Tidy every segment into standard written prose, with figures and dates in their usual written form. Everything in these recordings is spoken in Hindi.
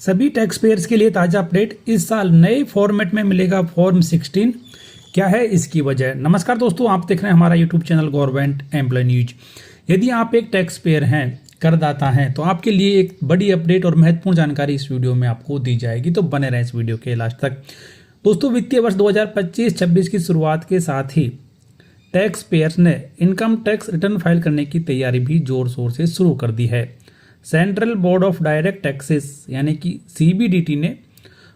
सभी टैक्स पेयर्स के लिए ताज़ा अपडेट। इस साल नए फॉर्मेट में मिलेगा फॉर्म 16। क्या है इसकी वजह? नमस्कार दोस्तों, आप देख रहे हैं हमारा YouTube channel government employ news. यदि आप एक टैक्स पेयर हैं, करदाता हैं, तो आपके लिए एक बड़ी अपडेट और महत्वपूर्ण जानकारी इस वीडियो में आपको दी जाएगी, तो बने रहें इस वीडियो के लास्ट तक। दोस्तों, वित्तीय वर्ष 2025-26 की शुरुआत के साथ ही टैक्स पेयर्स ने इनकम टैक्स रिटर्न फाइल करने की तैयारी भी जोर शोर से शुरू कर दी है। Central board of direct taxes यानी कि CBDT ने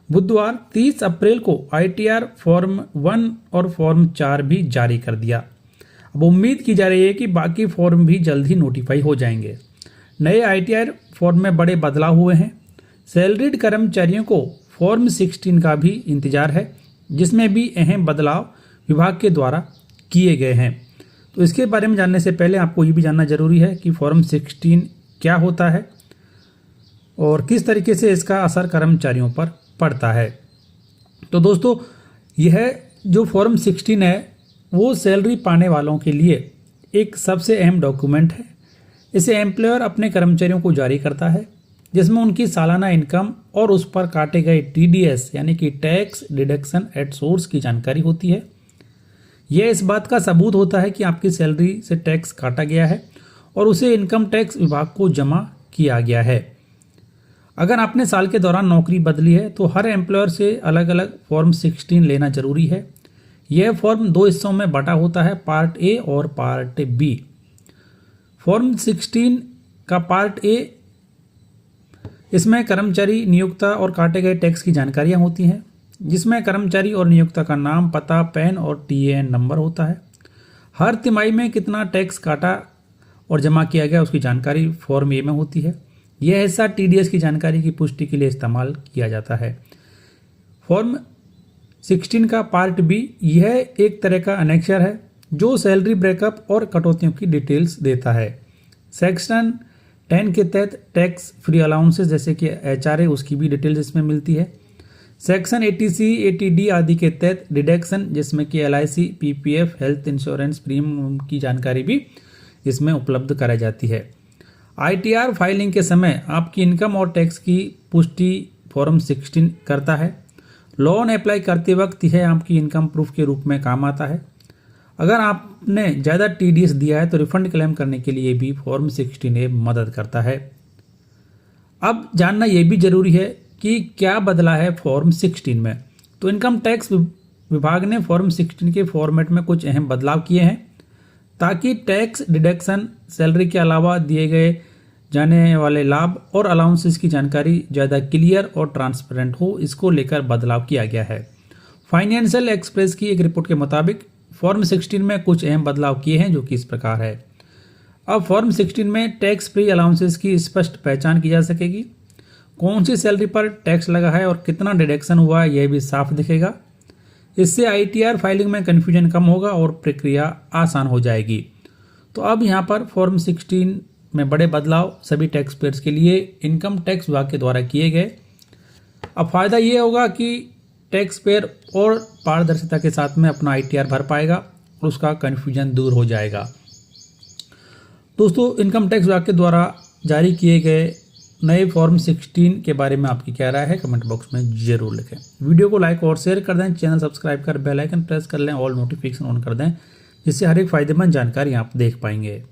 बुधवार 30 अप्रैल को ITR फॉर्म 1 और फॉर्म 4 भी जारी कर दिया। अब उम्मीद की जा रही है कि बाकी फॉर्म भी जल्द ही नोटिफाई हो जाएंगे। नए ITR फॉर्म में बड़े बदलाव हुए हैं। सैलरीड कर्मचारियों को फॉर्म 16 का भी इंतजार है, जिसमें भी अहम बदलाव विभाग के द्वारा किए गए हैं। तो इसके बारे में जानने से पहले आपको ये भी जानना जरूरी है कि फॉर्म 16 क्या होता है और किस तरीके से इसका असर कर्मचारियों पर पड़ता है। तो दोस्तों, यह जो फॉर्म 16 है वो सैलरी पाने वालों के लिए एक सबसे अहम डॉक्यूमेंट है। इसे एम्प्लॉयर अपने कर्मचारियों को जारी करता है, जिसमें उनकी सालाना इनकम और उस पर काटे गए TDS यानी कि टैक्स डिडक्शन एट सोर्स की जानकारी होती है। यह इस बात का सबूत होता है कि आपकी सैलरी से टैक्स काटा गया है और उसे इनकम टैक्स विभाग को जमा किया गया है। अगर आपने साल के दौरान नौकरी बदली है तो हर एम्प्लॉयर से अलग अलग फॉर्म 16 लेना जरूरी है। यह फॉर्म 2 हिस्सों में बटा होता है, पार्ट A और पार्ट B। फॉर्म 16 का पार्ट A, इसमें कर्मचारी, नियोक्ता और काटे गए टैक्स की जानकारियां होती हैं, जिसमें कर्मचारी और नियोक्ता का नाम, पता, पैन और TAN नंबर होता है। हर तिमाही में कितना टैक्स काटा और जमा किया गया उसकी जानकारी फॉर्म A में होती है। यह हिस्सा TDS की जानकारी की पुष्टि के लिए इस्तेमाल किया जाता है। फॉर्म 16 का पार्ट B, यह एक तरह का अनेक्शर है जो सैलरी ब्रेकअप और कटौतियों की डिटेल्स देता है। सेक्शन 10 के तहत टैक्स फ्री अलाउंसेस जैसे कि HRA, उसकी भी डिटेल्स इसमें मिलती है। सेक्शन 80C, 80D आदि के तहत डिडक्शन जिसमें कि LIC, PPF, health insurance premium की जानकारी भी इसमें उपलब्ध कराई जाती है। ITR फाइलिंग के समय आपकी इनकम और टैक्स की पुष्टि फॉर्म 16 करता है। लोन अप्लाई करते वक्त यह आपकी इनकम प्रूफ के रूप में काम आता है। अगर आपने ज़्यादा TDS दिया है तो रिफंड क्लेम करने के लिए भी फॉर्म 16A मदद करता है। अब जानना यह भी जरूरी है कि क्या बदला है फॉर्म 16 में। तो इनकम टैक्स विभाग ने फॉर्म 16 के फॉर्मेट में कुछ अहम बदलाव किए हैं, ताकि टैक्स डिडक्शन, सैलरी के अलावा दिए गए जाने वाले लाभ और अलाउंसेस की जानकारी ज़्यादा क्लियर और ट्रांसपेरेंट हो। इसको लेकर बदलाव किया गया है। फाइनेंशियल एक्सप्रेस की एक रिपोर्ट के मुताबिक फॉर्म 16 में कुछ अहम बदलाव किए हैं, जो कि इस प्रकार है। अब फॉर्म 16 में टैक्स फ्री अलाउंसेस की स्पष्ट पहचान की जा सकेगी। कौन सी सैलरी पर टैक्स लगा है और कितना डिडक्शन हुआ है, यह भी साफ दिखेगा। इससे ITR फाइलिंग में कन्फ्यूजन कम होगा और प्रक्रिया आसान हो जाएगी। तो अब यहाँ पर फॉर्म 16 में बड़े बदलाव सभी टैक्स पेयर्स के लिए इनकम टैक्स विभाग के द्वारा किए गए। अब फायदा ये होगा कि टैक्स पेयर और पारदर्शिता के साथ में अपना ITR भर पाएगा और उसका कन्फ्यूजन दूर हो जाएगा। दोस्तों, इनकम टैक्स विभाग के द्वारा जारी किए गए नए फॉर्म 16 के बारे में आपकी क्या राय है, कमेंट बॉक्स में जरूर लिखें। वीडियो को लाइक और शेयर कर दें, चैनल सब्सक्राइब कर बेल आइकन प्रेस कर लें, ऑल नोटिफिकेशन ऑन कर दें, जिससे हर एक फायदेमंद जानकारी आप देख पाएंगे।